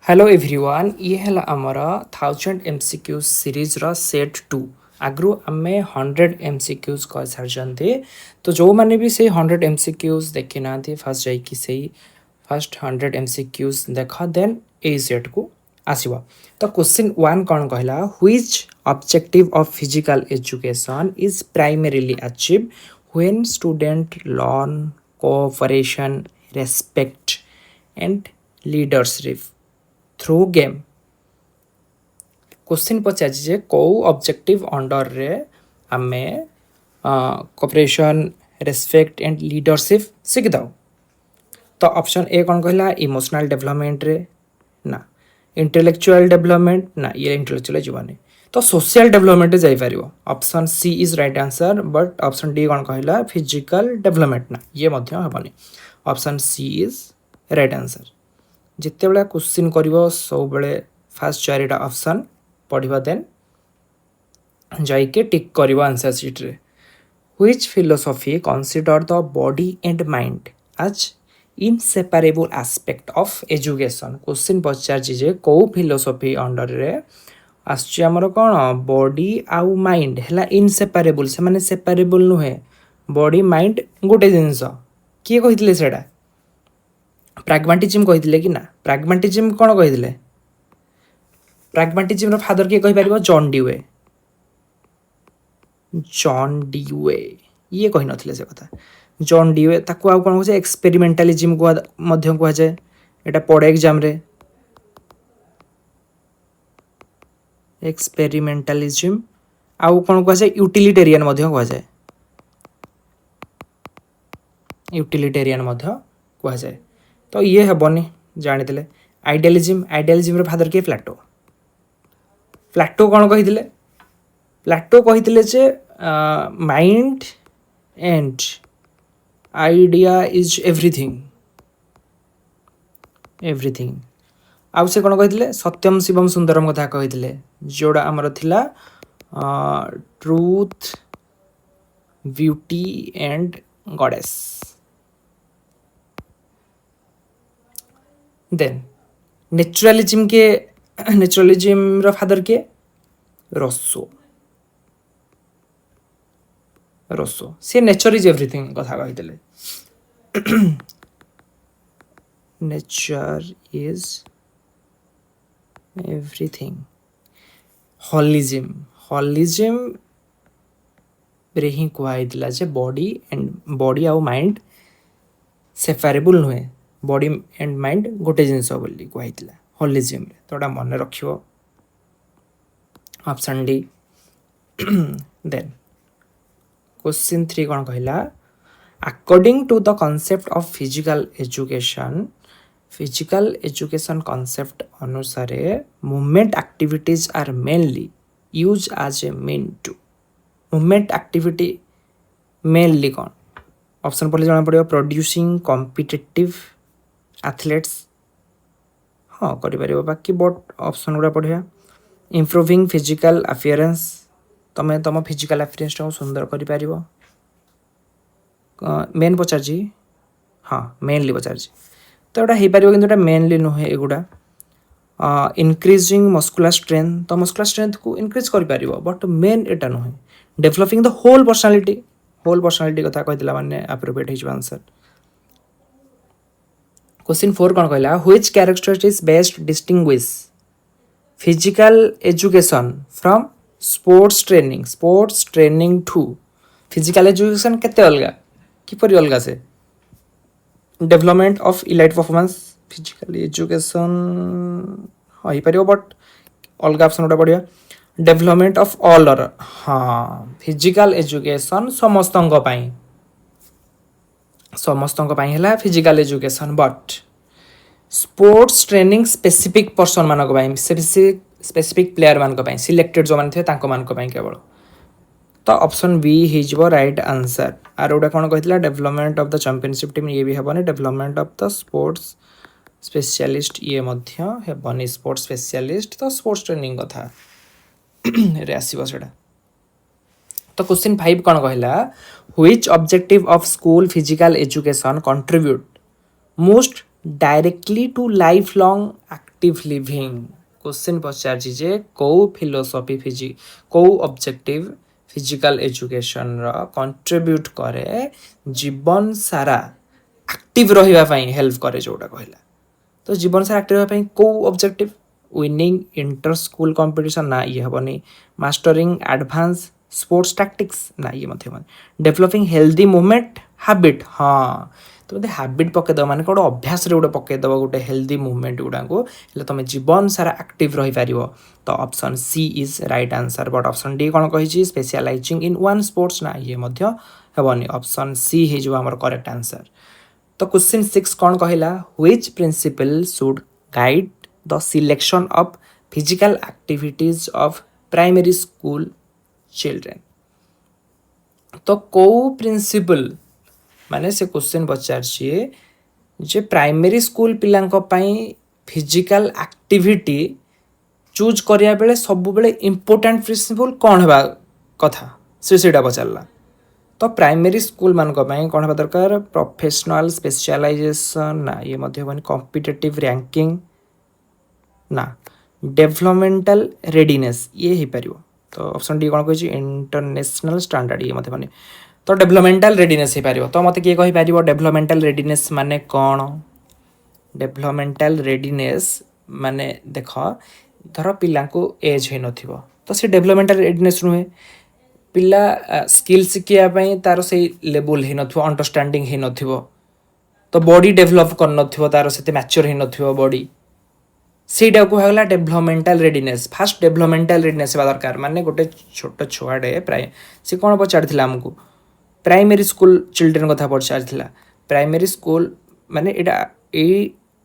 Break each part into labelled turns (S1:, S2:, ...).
S1: Hello everyone ये है आमर 1000 MCQ सीरीज रो सेट 2 आगु आम 100 MCQs कर सारी तो जो मैंने भी से 100 MCQs देखी ना फास्ट जाइए से फर्स्ट 100 MCQs देख देन ए सेट को आसवा तो क्वेश्चन 1 कौन कहला which objective of physical education is primarily achieve when student learn cooperation respect and leadership through game question पचार कौ ऑब्जेक्टिव अंडर रे आमे कोऑपरेशन रेस्पेक्ट एंड लीडरशिप शिखी दौ तो ऑप्शन ए कौन कहला इमोशनल डेवलपमेंट रे ना इंटेलेक्चुअल डेवलपमेंट ना ये इंटेलेक्चुअल जीवानी तो सोशल डेवलपमेंट जाई पारिबो option C is right answer but option D कौन कहला फिजिकल डेवलपमेंट ना ये मध्य हेबनी option C is right answer जिते बड़ा क्वेश्चन कर सब बेले फास्ट चारिटा ऑप्शन पढ़ा देन जाइके टिक कर आंसर सीट रे which philosophy consider the body and mind as inseparable aspect of education question पचार जे कौ फिलोसफी अंडर रे आमर कौन बॉडी आउ माइंड है इनसेपरेबल से माने सेपरेबल नुहे बॉडी माइंड गोटे जिनस किए कही से प्राग्माटिज्म कही कि ना प्राग्माटिज्म कौन कही प्राग्माटिज्म फादर किए कही पार जॉन डीवे ये कही नथिले से कथा जॉन डीवे ताकू आउ कौन कहे एक्सपेरिमेंटालिज्म कह जाए एटा पड़े एग्जाम रे एक्सपेरिमेंटालिज्म आउ कौन कह जाए यूटिलिटेरियन कह जाए यूटिलिटेरियन कह जाए तो ये हेबनी जानी आइडियालिज्म फादर किए प्लाटो कौन कही प्लाटो कही जे mind and idea is everything आउ से कौन कही सत्यम शिवम सुंदरम कथा कही जोड़ा आमर थिला truth beauty and goddess then naturalism रो फादर के रोसो से नेचर इज एवरीथिंग कथा कही नेचर इज एवरीथिंग हॉलिज्म रे ही कहला जे बॉडी आउ माइंड सेपरेबल नुहे बॉडी एंड माइंड गोटे जिनस बोली कहला हॉलिज्म तो मन रख ऑप्शन डी देन क्वेश्चन 3 कौन कहला according to the concept of physical education concept अनुसार movement activities are mainly use as a mean to movement activity mainly कौन ऑप्शन पढ़ले जाना पड़ो प्रोड्यूसिंग कॉम्पिटिटिव एथलेट्स हाँ कर बाकी बट ऑप्शन गुड़ा पढ़िया इम्प्रूविंग फिजिकल अपीयरेंस तुम तुम फिजिकल अपीयरेंस को सुंदर कर मेन पचार हाँ मेनली पचार तो यहाँ हो पार कि मेनली नुहे एगुड़ा इनक्रिजिंग मस्कुलर स्ट्रेंथ तो मस्कुलर स्ट्रेंथ को इनक्रिज कर बट मेन एटा नुहे डेभलपिंग द होल पर्सनालीटी कथा कही मैंने एप्रोप्रिएट हो आंसर क्वेश्चन 4 कौन कहला which characteristics best distinguish physical education from sports training to physical education केते अलगा किपरि अलगा से development of elite performance physical education हाँ ही पारियो बट अलगा ऑप्शन उडा पड़िया डेवलपमेंट ऑफ ऑल हाँ फिजिकल एजुकेशन समस्तंक पाई है physical education but sports training specific person मान स्पेसिफिक प्लेयर मान सिलेक्टेड जो मैंने थे मान केवल तो ऑप्शन बी हो राइट आंसर आर गोटे कौन कहला development of the championship team ये भी हेबनी development of the sports specialist ये हेबनी स्पोर्ट्स स्पेशलिस्ट तो स्पोर्ट्स ट्रेनिंग कथा रे आसीबो सेटा तो क्वेश्चन 5 कौन कहला which objective of school physical education contribute most directly to life long active living question पचार जे कौ फिलोसफी कौ ऑब्जेक्टिव फिजिकल एजुकेशन रा कंट्रीब्यूट करे जीवन सारा एक्टिव रहिबा पई हेल्प करे जोटा कहला तो जीवन सारा एक्टिव रहिबा पई कौ objective winning inter school competition ना ये हबनी मास्टरिंग एडवांस स्पोर्ट्स टैक्टिक्स ना ये मत हबनी डेवलपिंग हेल्दी मूवमेंट हैबिट हाँ तो मते हैबिट पकेद माने गोटे अभ्यास रे गोटे पकेद गोटे हेल्दी मूवमेंट गुडा को हेले तुम जीवन सारा एक्टिव रही पारिबो तो option C is right answer but option D कोन कहि स्पेशलाइजिंग इन वन स्पोर्ट्स ना ये मध्य हेबनी ऑप्शन सी हे जो हमर करेक्ट आंसर तो क्वेश्चन 6 कौन कहला which principle should guide the selection of physical activities of primary school children तो को प्रिंसिपल माने से क्वेश्चन पचार जे प्राइमरी स्कूल पिलांक पई फिजिकल एक्टिविटी चूज करिया बेले सब बेले इंपोर्टेंट प्रिंसिपल कौन हेबा कथा सेटा पचारला तो प्राइमरी स्कूल मान कौन हेबा दरकार प्रोफेशनल स्पेशलाइजेशन ना ये मध्य बनी कॉम्पिटिटिव रैंकिंग ना डेवलपमेंटल रेडीनेस ये ही पारिबो तो ऑप्शन डी कौन कहि इंटरनेशनल स्टैंडर्ड ये मध्य बनी तो डेवलपमेंटल रेडीनेस हो पारिबो तो मते किए कहि पारिबो डेवलपमेंटल रेडीनेस माने कौन डेवलपमेंटल रेडीनेस माने देख धर पिला को एज है नथिबो तो से डेवलपमेंटल रेडीनेस नुहे पिला स्किल शिखिया पई तार से लेवल है नथिबो अंडरस्टैंडिंग है नथिबो तो बॉडी डेवलप कर नथिबो तार से मैच्योर है नथिबो बॉडी सेटा को हगला developmental readiness fast developmental readiness बा दरकार माने गोटे छोट छुआडे प्राय से कोन पचारथिला हमकु प्राइमरी स्कूल चिल्ड्रेन कथा पचारथिला प्राइमरी स्कूल माने एटा ए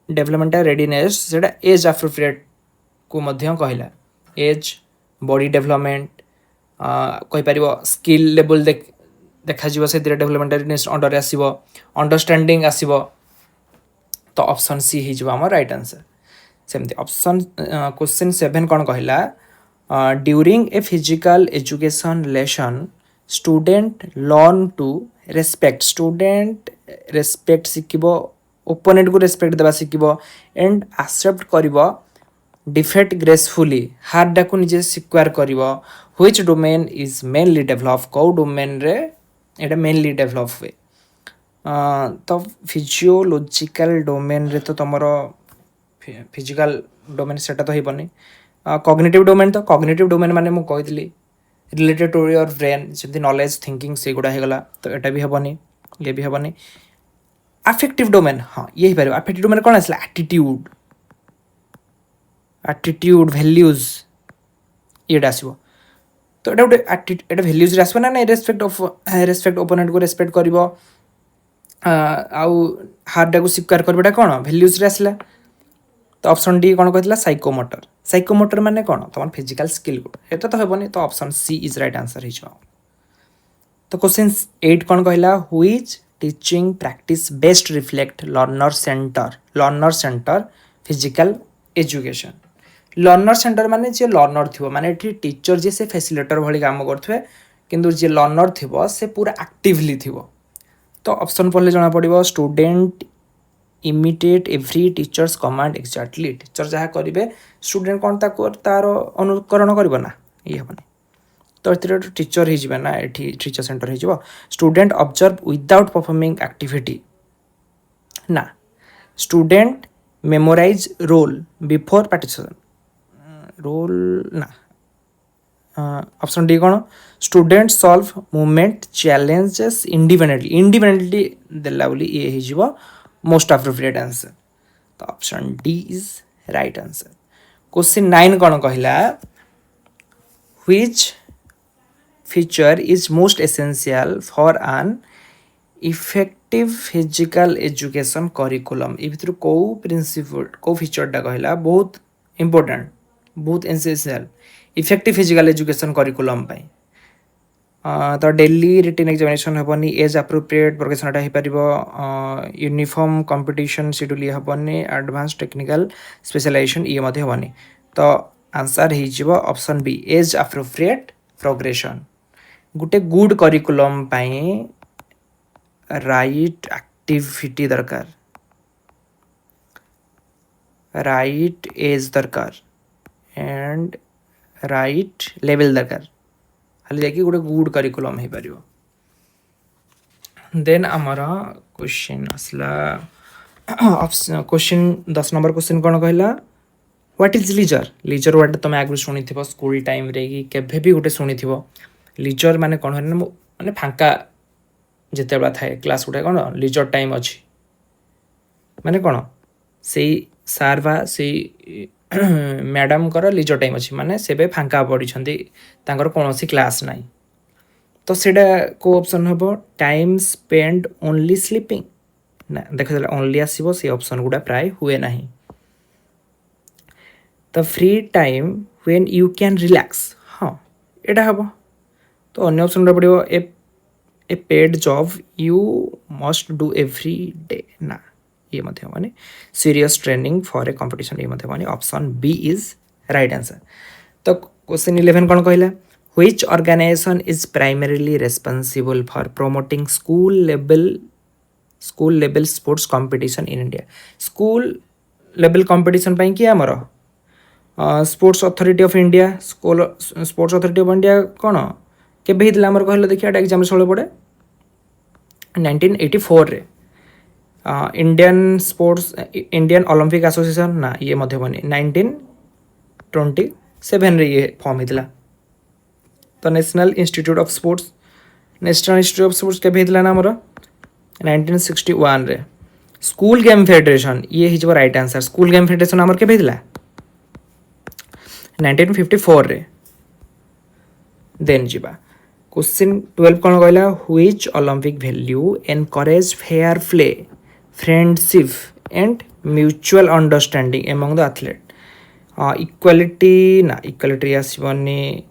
S1: डेवलपमेंटल रेडीनेस सेटा एज एप्रोप्रिएट को मध्य कहला एज बॉडी डेवलपमेंट कहि परिबो स्किल लेवल देखा जीवो से डेवलपमेंटल रेडीनेस अंडर आसीबो अंडरस्टैंडिंग आसीबो तो ऑप्शन सी ही जो हमर राइट आंसर सेमती ऑप्शन क्वेश्चन 7 कोन कहला during a physical education lesson student learn to respect student respect शिखिबो ओपोनेंट को रेस्पेक्ट देबा शिखिबो एंड एक्सेप्ट करिबो डिफेट ग्रेसफुली हार को निजे स्वीकार करिबो which domain is mainly develop को डोमेन रे एटा मेनली डेवलप हुए तो फिजियोलॉजिकल डोमेन रे तो तमरो फिजिकल डोमेन सेटा तो हेबनी कॉग्निटिव डोमेन तो कॉग्निटिव डोमेन माने मु कहितली रिलेटेड टू योर ब्रेन जब नॉलेज थिंकिंग से गुड़ा होगा तो यहाँ भी हेबनी ये भी हेबनी अफेक्टिव डोमेन हाँ ये ही पार अफेक्टिव डोमेन कौन आसला एटीट्यूड एटीट्यूड वैल्यूज ये आसो तो ये गोटे एटा वैल्यूज आसो ना रेस्पेक्ट ओपोनेंट को रेस्पेक्ट कर आउ हार्डा को स्वीकार करवाटा कौन वैल्यूज आसला तो ऑप्शन डी कौन कहला साइकोमोटर माने कौन तुम फिजिकल स्किल को एटा तो हेबनी तो option C is right answer हिजो तो क्वेश्चन 8 कौन कहला which teaching practice best reflect learner centre physical education learner centre माने जे लर्नर थिबो माने एठी टीचर जे से फैसिलिटेटर भली काम करथवे किंतु जे लर्नर थिबो से पूरा एक्टिवली थिबो तो ऑप्शन पढ़ले जना पड़िबो student imitate every teachers command exactly teacher जहाँ करेंगे स्टूडेंट कौन तार अनुकरण कर ना ये हेनी तो ये टीचर हो ना ये टीचर सेंटर हो student observe without performing activity ना student memorize role before participation role ना ऑप्शन डी कौन student solve movement challenges independently देला बोली ये हो मोस्ट अप्रोप्रिएट आंसर तो option D is right answer question 9 कौन कहला which feature is most essential for an effective physical education curriculum ए भितर को प्रिंसिपल को फीचरटा कहला बहुत इंपोर्टेंट बहुत essential effective physical education curriculum पाई तो डेली रिटन एग्जामिनेशन हेबनी एज अप्रोप्रिएट प्रोग्रेसनटा हो पार यूनिफॉर्म कंपटीशन शेड्यूल ये हेबनी एडवांस टेक्निकल स्पेशलाइजेशन ये मध्य हेबनी तो आंसर हो option B age appropriate progression गोटे गुड करिकुलम पाई राइट एक्टिविटी दरकार राइट एज दरकार एंड राइट लेवल दरकार खाली जाकि गोटे गुड करिकुलम हो पार देन आमर क्वेश्चन आसला क्वेश्चन 10 नंबर क्वेश्चन कौन कहला what is leisure leisure word तुम आगु शुणी स्कूल टाइम रे कि केभे भी गोटे शुणी लीजर माने कौन है माने फांका जिते बड़ा थाए क्लास गुटा कौन लीजर टाइम अच्छी माने कौन से सार बा से मैडम कर लीजर टाइम अच्छी माने से फांका पड़ी कौन सी क्लास ना तो सेटा को ऑप्शन हम टाइम स्पेंड ओनली स्लीपिंग ना देख ओनली आसो से ऑप्शन गुड़ा प्राय हुए ना तो free time when you can relax हाँ यहाँ हम तो अन्य ऑप्शन पड़ो a paid job you must do every day ना ये माने serious training for a competition ये माने option B is right answer तो क्वेश्चन 11 कौन कहला Which organization is primarily responsible for promoting school level sports competition in India? School level competition ପାଇଁ କି ଆମର sports authority of India sports authority of India कौन केबे हितला हमर कहले देखिया एग्जाम सळे पड़े 1984 रे इंडियन ओलंपिक एसोसिएशन ना ये मध्य बनी 1927 रे ये फॉर्म हितला तो नेशनल इंस्टीट्यूट ऑफ स्पोर्ट्स के भेजला ना हमर 1961 रे स्कूल गेम फेडरेशन ये हिजबो right answer school game federation हमर के भेजला 1954 रे देन जीवा क्वेश्चन 12 कोन कहला which Olympic value encourage fair play friendship and mutual understanding among the athlete equality ना इक्वालिटी आसीबनी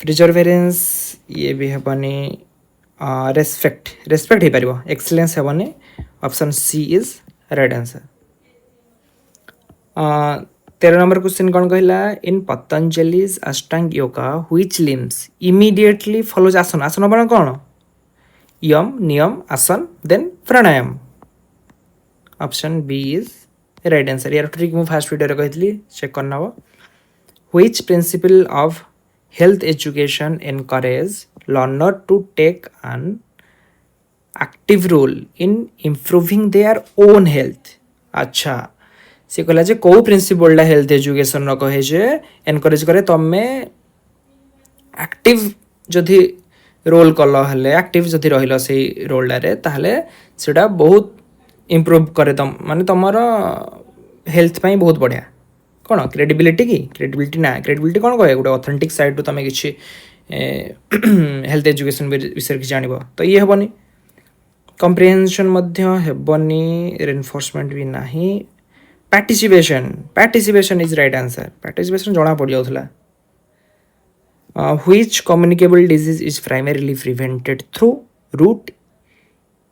S1: प्रिजर्वेरेन्स ये भी हेबनी रेस्पेक्ट हो पार एक्सलेंस हेबनी option C is right answer 13 number question कौन कहला in Patanjali's Ashtanga yoga which limbs immediately follows asana asana बना कौन yama niyama asana then pranayama option B is right answer यार ट्रिक मु फास्ट वीडियो रे कहथली चेक करना which principle of health education encourage learner to take an active role in improving their own health अच्छा से कहला जे को प्रिंसिपल हेल्थ एजुकेशन कहे जे एनकरेज करे तमे एक्टिव जदि रोल कल हेले एक्टिव जदि रहिलो से रोल रे ताहले सेटा बहुत इम्प्रूव करे तम माने तमरो हेल्थ पई बहुत बढ़िया कौन क्रेडिबिलिटी ना क्रेडिबिलिटी कौन कहे गोटे ऑथेंटिक साइड रू तुम कि हेल्थ एजुकेशन विषय जान तो ये हेनी कंप्रिहेंशन हेबनी रेनफोर्समेंट भी ना participation is right answer participation जना पड़ जाऊला which communicable disease is primarily prevented through route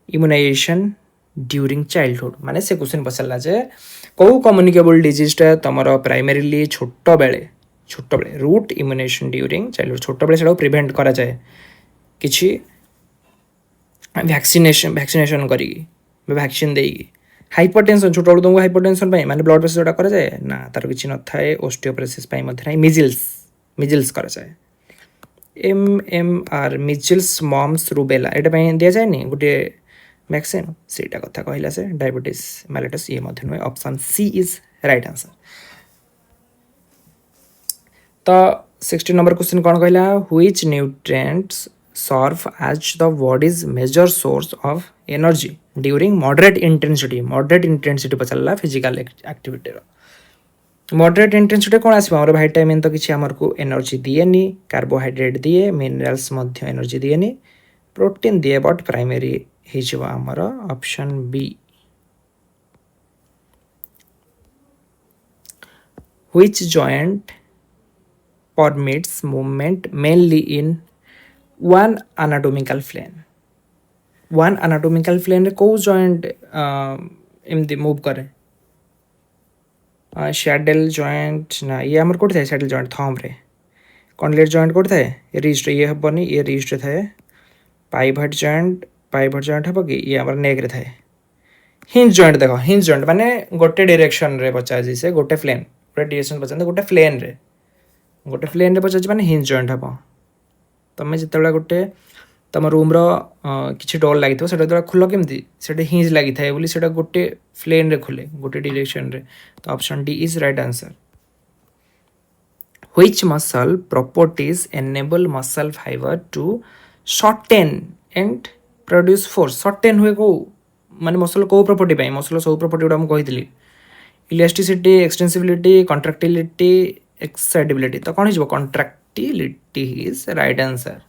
S1: immunization during childhood माने से क्वेश्चन पचारा जे कौ कम्युनिकेबल डिजीजटा तुम प्राइमरीली छोट बेले रूट इम्यूनेशन ड्यूरिंग चाइल्डहुड छोट बेले से प्रिवेंट करा जाए किछि वैक्सीनेशन करी वैक्सीन देगी हाइपरटेंशन छोट बेलू तुमको हाइपरटेंशन माने ब्लड प्रेशर जोटा करा जाए ना तार किछि न थाए ओस्टियोपोरोसिस पई मध्य नाही मिजिल्स करा जाए MMR मिजिल्स मम्स रूबेला एटा पई दिया जाए नि गुटे वैक्सीन सेटा कथा कहला से डायबिटीज मेलिटस ये मध्य नुहे option C is right answer तो 16 नंबर क्वेश्चन कौन कहला which nutrients serve as the bodies major source of energy during moderate intensity पचारा फिजिकल एक्टिविटी मॉडरेट इंटेंसिटी कौन आसो आम विटामिन तो किसी आमर को एनर्जी दिएनि कार्बोहाइड्रेट दिए मिनरल्स एनर्जी दिएनि प्रोटीन दिए बट प्राइमरी आमर option B which joint permits movement mainly in one anatomical plane रे को जॉइंट एमती मूव करे शैडल जॉइंट ना ये आमर कोठी थाए शैडल जॉइंट थंब रे कॉन्डलेट जॉइंट कोठी थाए रिस्ट ये हेबनी ये रिस्ट थाए पाइवट जॉइंट हे कि ये आमर नेक रे थाए हिंज जॉइंट देख हिंज जॉइंट माने गोटे डायरेक्शन रे पचाजी से गोटे प्लेन गोटे डायरेक्शन पचाते गोटे प्लेन रे पचाजी माने हिंज जॉइंट हबो तमे जेतेबेला गोटे तुम रूम किसी डोर लगी से खोल केमती से हिंज लगी थाए बोली से गोटे प्लेन रे खोले गोटे डायरेक्शन रे तो option D is right answer which muscle properties enable muscle fibre to shorten and produce force shorten हुए को माने मसल को प्रॉपर्टी मसल सब प्रॉपर्टी गुड़ा मुझे कही इलास्टिसिटी एक्सटेंसिबिलिटी कंट्राक्टिलिटी एक्साइटेबिलिटी तो कौन हो contractility is right answer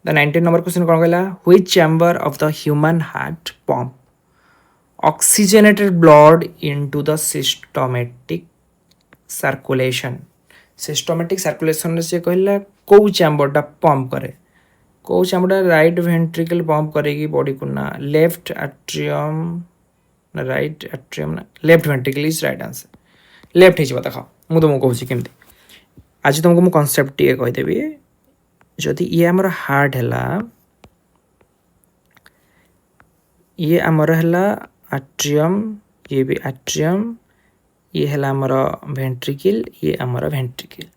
S1: the 19 number question कौन कहला which chamber of the human heart pump oxygenated blood into the systematic circulation systematic circulation से कहला कौ चैम्बरटा पंप करे कौ चैम्बरटा राइट वेंट्रिकल पंप करेगी बॉडी को ना लेफ्ट एट्रियम ना राइट एट्रियम ना left ventricle is right answer left हो देख मुझे तुमको कहूँ केमती आज तुमको मुझे कनसेप्ट टे कहीदेवी जदि ये आमर हार्ट है ये आमर है एट्रियम ये भी एट्रियम ये है आमर वेंट्रिकल ये आमर वेंट्रिकल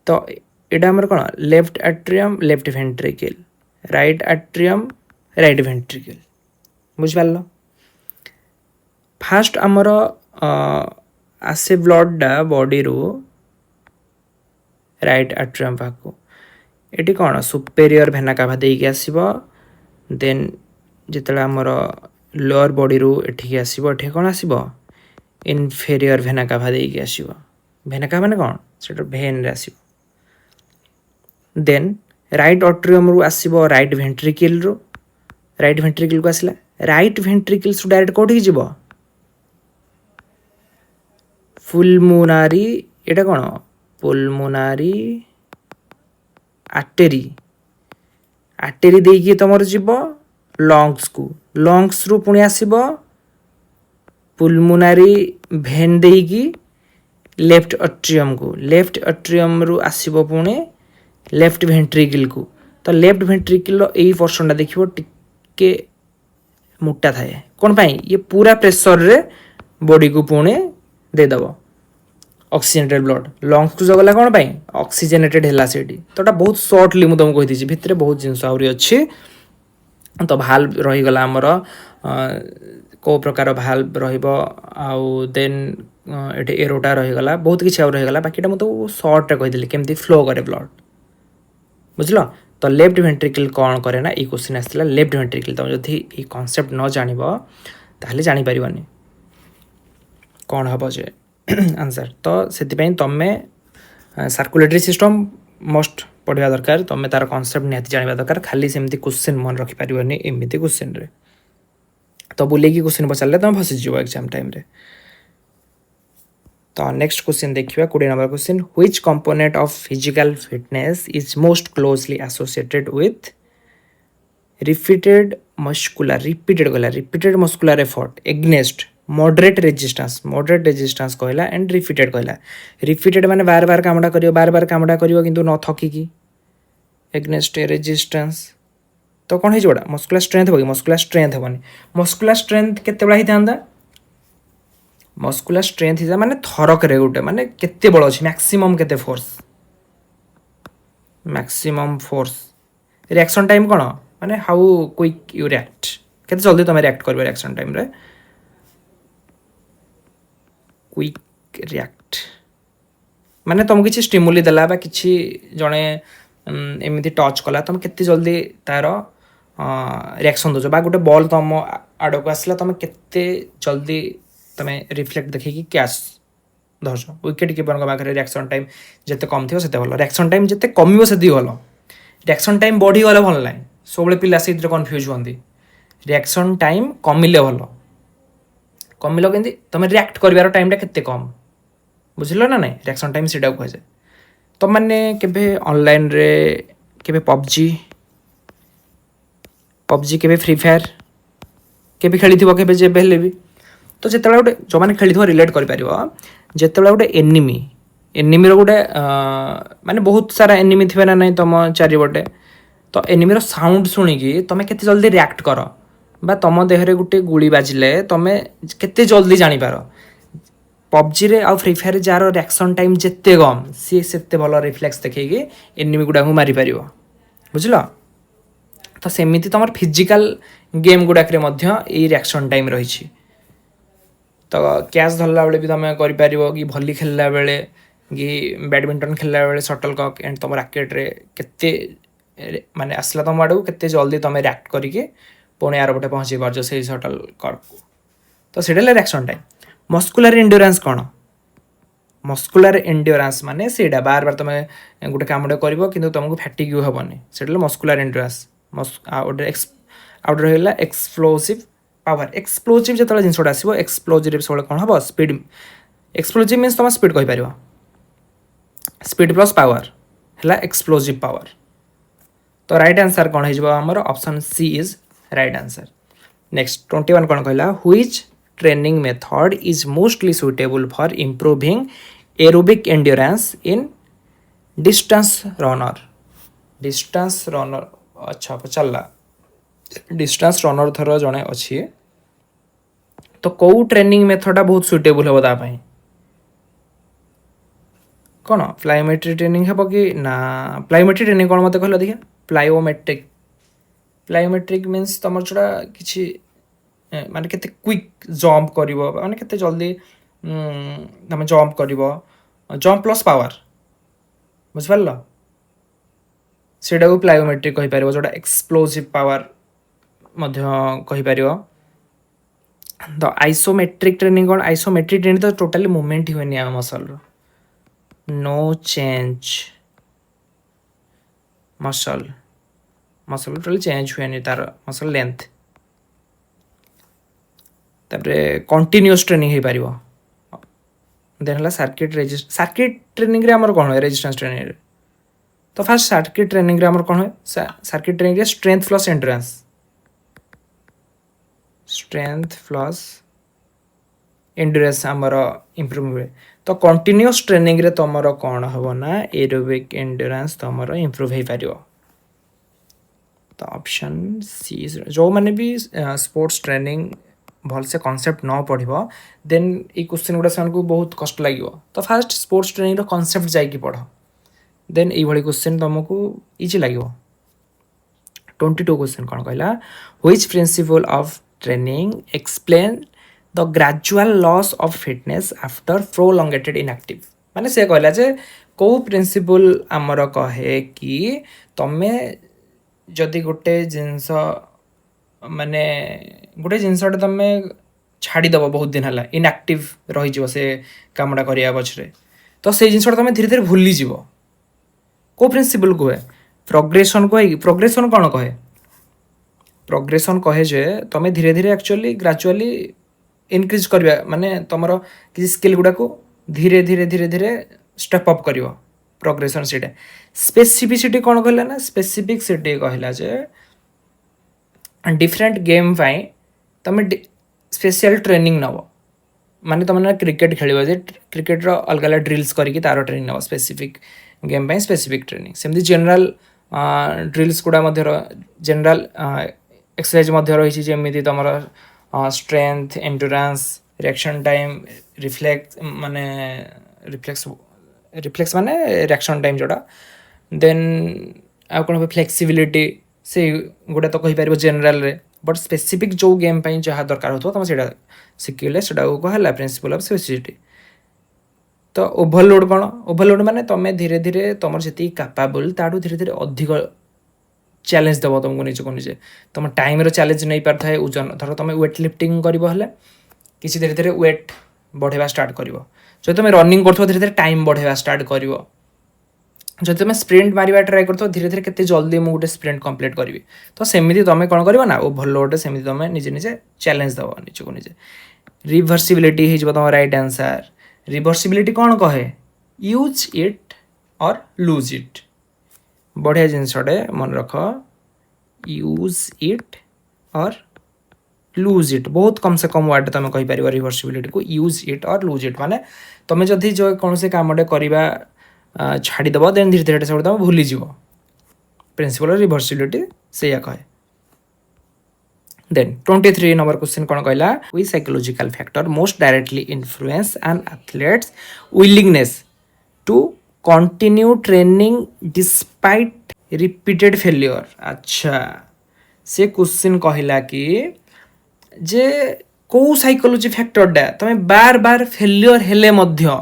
S1: तो यहाँ आमर कौन left atrium left ventricle right atrium right ventricle बुझिपार फास्ट आमर आसे ब्लडटा बॉडी रू राइट एट्रियम पाक ये कौन सुपेरियर भेना काभा देकी आसब देन जिते आमर लोअर बॉडी रू एठिक आसब एठी कौन आसब इनफेरियर भेना काभा देकी आसब भेना काभा माने कौन से भेन रे आसब देन राइट एट्रियम रू आसब राइट वेंट्रिकल रू राइट वेंट्रिकल को आसला राइट वेंट्रिकल रू डायरेक्ट कौटी जीव पुलमोनारी एटा कौन पुलमोनारी आर्टेरी आर्टेरी देकी तुमर जीव लंग्स रु पुणी आसब पुलमोनारी भेन देकी लेफ्ट एट्रियम रु आसब पुणी लेफ्ट वेंट्रिकल को तो लेफ्ट वेंट्रिकल यही पोर्शनटा देखिए टिके मोटा थाए कौन पाई ये पूरा प्रेशर रे बॉडी को पुणी देदेव ऑक्सीजनेटेड ब्लड लंग्स को जगला कौन पाई ऑक्सीजनेटेड है तो बहुत सर्टली मुझे तुमको कही भितर बहुत जिनस आहरी अच्छी तो भाल्व रहीगला आमर को प्रकार भाल्व रही देन ये एरोटा रहीगला बहुत किसी रहीगला बाकीटा मुझे सर्ट कहीदेली केमती फ्लो करे ब्लड बुझल तो लेफ्ट वेंट्रिकल कौन करे ना ये क्वेश्चन आसाला लेफ्ट वेंट्रिकल तुम जब ये कनसेप्ट न जान ताहले जापर कौन हम जे आंसर तो से तुम सर्कुलेटरी सिस्टम मस्ट पढ़ा दरकार तुम तार कनसेप्ट निहाती जाना दरकार खाली सेमती क्वेश्चन मन रखिपार एमती क्वेश्चन रे तो बुले क्वेश्चन पचारे तुम फसीज एग्जाम टाइम रे तो नेक्स्ट क्वेश्चन देखिए 20 number question which component of physical fitness is most closely associated with repeated muscular effort against moderate resistance कहला एंड रिपीटेड कहला रिपीटेड माने बार बार कामटा करियो किंतु न थकिकी एग्नेस्ट रेजिस्टेंस तो कौन हो मस्कुलर स्ट्रेंथ हो मस्कुलर स्ट्रेंथ हेनी मस्कुलर स्ट्रेंथ केते बड़ा होता मस्कुलर स्ट्रेंथ हिसाब माने थरक रे गोटे माने केते बड़ अछि मैक्सिमम केते फोर्स रिएक्शन टाइम कौन माने हाउ क्विक यू रिएक्ट केते जल्दी तुम रिएक्ट करबे रिएक्शन टाइम रे क्विक रिएक्ट माने तुम किसी स्टिमुली देला बा किसी जड़े एमती टच कला तुम केते जल्दी तार रिएक्शन दो बा गोटे बॉल तुम आड़ को आसला तुम केते जल्दी तुम रिफ्लेक्ट देखिए कैच धरछ विकेट कीपर पाखे रिएक्शन टाइम जिते कम थी से भल रिएक्शन टाइम जिते कम से भल रिएक्शन टाइम बढ़ी गले भल ना सब पिला से कन्फ्यूज होती रिएक्शन टाइम कमिले भल कमिल के तुम रिएक्ट कर टाइमटा केते कम बुझल ना नहीं रिएक्शन टाइम से कह जाए तुम मैंने केबे ऑनलाइन रे केबे पबजी केबे फ्री फायर केबे खेली केबे जेबे हेले भी तो जिते गोटे जो मैंने खेली रिलेट कर जिते गोटे एनिमी गोटे माने बहुत सारा एनिमी थे ना नहीं तुम चारिपटे तो एनिमी साउंड शुणिकी तुम केते जल्दी रिएक्ट कर बा तुम देहरे गोटे गुली बाजिले तुम केते जल्दी जानीपार पबजी रे आ फ्री फायर जार रिएक्शन टाइम जिते कम सी से भल रिफ्लेक्स देखिए एनिमी गुड़ा को मारी पार बुझल तो सेमती तुम फिजिकल गेम गुड़ाक रिएक्शन टाइम रही तो कैच धरला बेले भी तुम कर कि भली खेलला बेले कि बैडमिंटन खेलला बेले शटल कक एंड तुम राकेट रे केते माने आसला तुम आड़ के जल्दी तुम रिएक्ट करके पुणी यार पटे पहुँची पार्छ से शटल कक तो से रिएक्शन टाइम मस्कुलर एंड्योरेंस कौन मस्कुलर एंड्योरेंस माने सेटा बार बार तुम गोटे कामटे कर कि तुमको फैटिक हेनी से मस्कुलर एंड्योरेंस आउट रहा एक्सप्लोसिव पावर एक्सप्लोजिव जो जिनसा आसो एक्सप्लोजिव सब कौन हम स्पीड एक्सप्लोजिव मीन्स तुम स्पीड कहीपर स्पीड प्लस पावर है एक्सप्लोजिव पावर तो राइट आंसर कौन होमर option C is right answer next 21 कौन कहला which training method is mostly suitable for improving aerobic endurance in distance runner अच्छा चलला डिस्टेंस रनर थर जड़े अच्छी तो कौ ट्रेनिंग मेथडा बहुत सुटेबल हे तापाई कौन प्लायोमेट्रिक ट्रेनिंग हे कि ना प्लायोमेट्रिक ट्रेनिंग कौन मत कहल देखिए प्लायोमेट्रिक मीन्स तुम जोड़ा कि माने केते क्विक जंप कर माने केते जल्दी तुम जंप कर जंप प्लस पावर बुझिपार सेटा को प्लायोमेट्रिक कहीपर जोटा एक्सप्लोजिव पावर कहीपर तो आइसोमेट्रिक ट्रेनिंग कौन आइसोमेट्रिक ट्रेनिंग तो टोटाली मूवमेंट ही हुए muscle no change muscle totally change हुए तार मसल लेंथ तापरे कंटिन्यूअस ट्रेनिंग हो पार देन सर्किट ट्रेनिंग रे हमर कौन है रेजिस्टेंस ट्रेनिंग रे तो फास्ट सर्किट ट्रेनिंग रे हमर कौन है सर्किट ट्रेनिंग रे स्ट्रेंथ प्लस एंड्योरेंस आमर इम्प्रूव हुए तो कंटिन्यूअस ट्रेनिंग रे तुमर कौन हम ना एरोबिक एंड्योरेंस तुमर इम्प्रूव हो पार तो ऑप्शन सी जो मैंने भी स्पोर्ट्स ट्रेनिंग भल से कॉन्सेप्ट न पढ़ देन ये क्वेश्चन गुड़ा से बहुत कष्ट लगे तो फास्ट स्पोर्ट्स ट्रेनिंग रो कॉन्सेप्ट जाकि पढ़ देन ये क्वेश्चन तुमको इजी लगे 22 क्वेश्चन कौन कहला which principle of training explain the gradual loss of fitness after prolonged inactive माने से कहला जे को प्रिंसिपल आमर कहे कि तमे जदि गोटे जिनस माने गोटे जिनसटा तुम छाड़ीदेव बहुत दिन है इनएक्टिव रही से कामटा करने पछरे तो से जिनसा तुम धीरे धीरे भूली जीव को प्रिंसिपल कहे प्रोग्रेसन कहे प्रोग्रेसन कौन कहे प्रोग्रेसन कहे जे तुम धीरे धीरे एक्चुअली ग्रेजुअली इनक्रीज करवा माने तुमर किसी स्किल गुड़ा को धीरे धीरे धीरे धीरे स्टेप अप कर प्रोग्रेसन से स्पेसिफिसिटी कौन कहला ना स्पेसिफिसिटी कहला जे डिफरेंट गेम पाई तुम स्पेशल ट्रेनिंग नब माने तुम क्रिकेट खेल जे क्रिकेट अलग अलग ड्रिल्स करके तार ट्रेनिंग नब स्पेसिफिक गेम पाई स्पेसिफिक ट्रेनिंग सेमती जनरल ड्रिल्स गुड़ा जनरल एक्सरसाइज रही जमी तुम strength endurance reaction time reflex माने रिएक्शन टाइम जोड़ा देन आ कौन फ्लेक्सिबिलिटी से गुड़ा तो कहीपर जेनेल रे बट स्पेसिफिक जो गेम जहाँ दरकार हो तुम से शिखले से कहला प्रिंसिपल ऑफ स्पेसिफिसिटी तो ओभरलोड कौन ओभरलोड माने तुम धीरे धीरे तुम जी कैपेबल ताठू धीरे धीरे अधिक चैलेंज देव तुमको निजको निजे तुम टाइम चैलेंज नहीं पार था ओजन धर तुम वेट लिफ्टिंग कर किसी धीरे धीरे वेट बढ़ेवा स्टार्ट कर जो तुम रनिंग कर धीरे धीरे टाइम बढ़ेवा स्टार्ट कर जो तुम स्प्रिंट मारिबा ट्राए कर धीरे धीरे केते जल्दी मु गोटे स्प्रिंट कंप्लीट करी तो सेमती तुम कौन कर ना ओभरलोड सेमती तुम निजे निजे चैलेंज देव निजको निजे रिभर्सिबिलिटी हो तुम राइट आंसर रिभर्सिबिलिटी कौन कहे यूज इट और लूज इट बढ़िया जिनसटे मन रख यूज इट और लूज इट बहुत कम से कम वर्ड तुम कहीपर रिभर्सिबिलिटी को यूज इट और लूज इट माने तुम जदि जो कौन से कामटे करवा छाड़ीदेव देन धीरे धीरे सब तुम भूलीज प्रिंसिपल रिभर्सिबिलिटी से कहे Then 23 number question कौन कहला which psychological factor most directly influence an athlete's willingness to continue training despite repeated failure. अच्छा से क्वेश्चन कहला कि जे को साइकोलॉजी फैक्टर डा तमे बार बार फेलियर हेले मध्य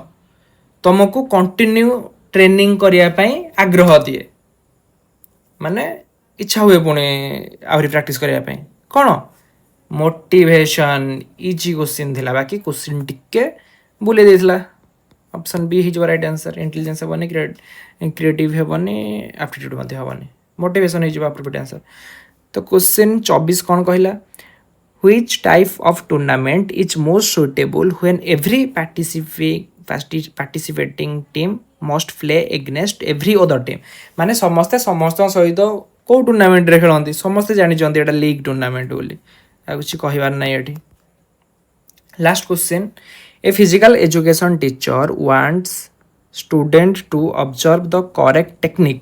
S1: तुमको कंटिन्यू ट्रेनिंग करिया पई आग्रह दिए माने इच्छा हुए पुणे आहुरी प्रैक्टिस करिया पई कौन मोटिवेशन इजी क्वेश्चन थिला बाकी क्वेश्चन टिके बुले देथिला option B is right answer intelligence हेबनी क्रिएटिव हेबनी एप्टीट्यूड मध्ये हेबनी मोटिवेशन हिज अप्रोप्रिएट आंसर तो क्वेश्चन 24 कौन कहला which type of tournament is most suitable when every participating team must play against every other team माने समस्ते समस्त सहित को टूर्नामेंट रे खेलंती समस्ते जानि जंती एटा लीग टूर्नामेंट बोली आ कुछ कहिबार नै एठी last question a physical education teacher wants student to observe the correct technique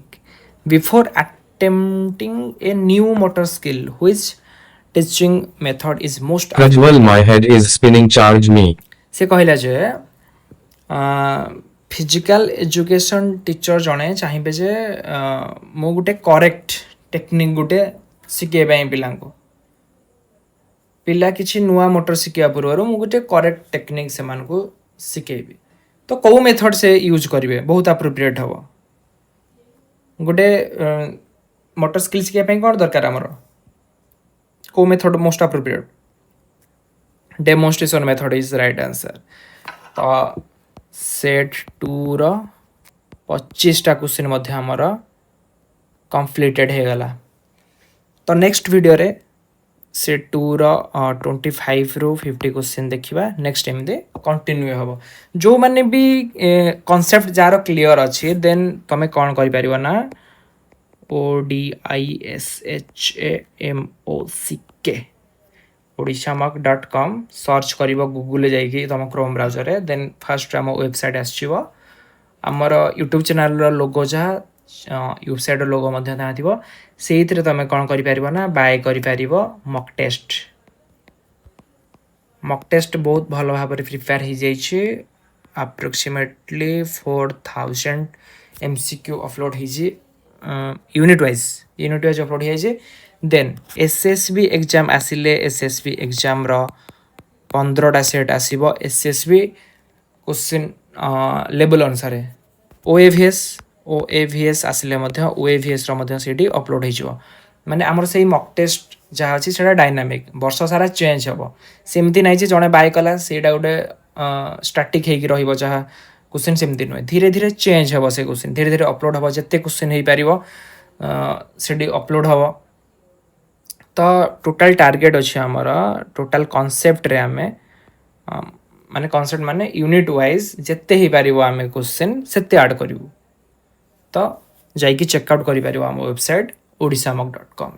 S1: before attempting a new motor skill which teaching method is most
S2: Prajwal, my head is spinning, charge me.
S1: से कहला जे physical education teacher जणे चाहिबे जे मो गुटे correct technique गुटे सिखेबा पिलांको पिला किछि नुवा motor सिखिया पूर्व मु गुटे करेक्ट टेक्निक से मानको सिखेबी तो को मेथड से यूज करिवे बहुत एप्रोप्रिएट हबो गुटे मोटर स्किल सिखिया पई कोन दरकार हमरो को method most appropriate demonstration method is right answer तो सेट 2 रो 25 टा क्वेश्चन मध्ये हमरो कंप्लीटेड हे गला तो नेक्स्ट वीडियो रे सेट 2 रो 25 रो 50 क्वेश्चन देखिबा नेक्स्ट टाइम दे कंटिन्यू हबो जो माने भी कांसेप्ट जारो क्लियर अछि देन तमे कोन करि परिबो ना ODISHAMOCK odishamok.com सर्च करिबो गूगल जाइकी तुम क्रोम ब्राउजर रे देन फर्स्ट हम वेबसाइट आछिबो हमर YouTube चैनल रो लोगो जा वेबसाइट रो लोगो मध्ये थाथिबो सेहितरे तुम कोन करि परिबो ना बाय करि परिबो मॉक टेस्ट बहुत भलो भाबरे प्रिपेयर हि जाई छी अप्रोक्सीमेटली 4000 MCQ अपलोड हि जी यूनिट वाइज अपलोड हो देन SSB एग्जाम आसिले SSB एग्जाम रो 15टा सेट आसीबो SSB क्वेश्चन लेवल अनुसार OAVS आसिले मध्ये OAVS रो मध्ये सेडी अपलोड हो जिवो माने हमर सेही मॉक टेस्ट जहा अछि सेडा डायनामिक वर्ष सारा चेंज हबो सेमति नै जे जणे बाय कला सेडा गोटे स्टैटिक हेकी रहिबो जहा क्वेश्चन सेमती नुहे धीरे धीरे चेंज हे से क्वेश्चन धीरे धीरे अपलोड हम जिते क्वेश्चन हो पार से अपलोड हम तो टोटल टार्गेट अच्छे आमर टोटल कॉन्सेप्ट रे आमे माने कॉन्सेप्ट माने यूनिट वाइज जिते हो पार आम क्वेश्चन से ऐड करूँ तो जाइए चेकआउट कर वेबसाइट odishamok.com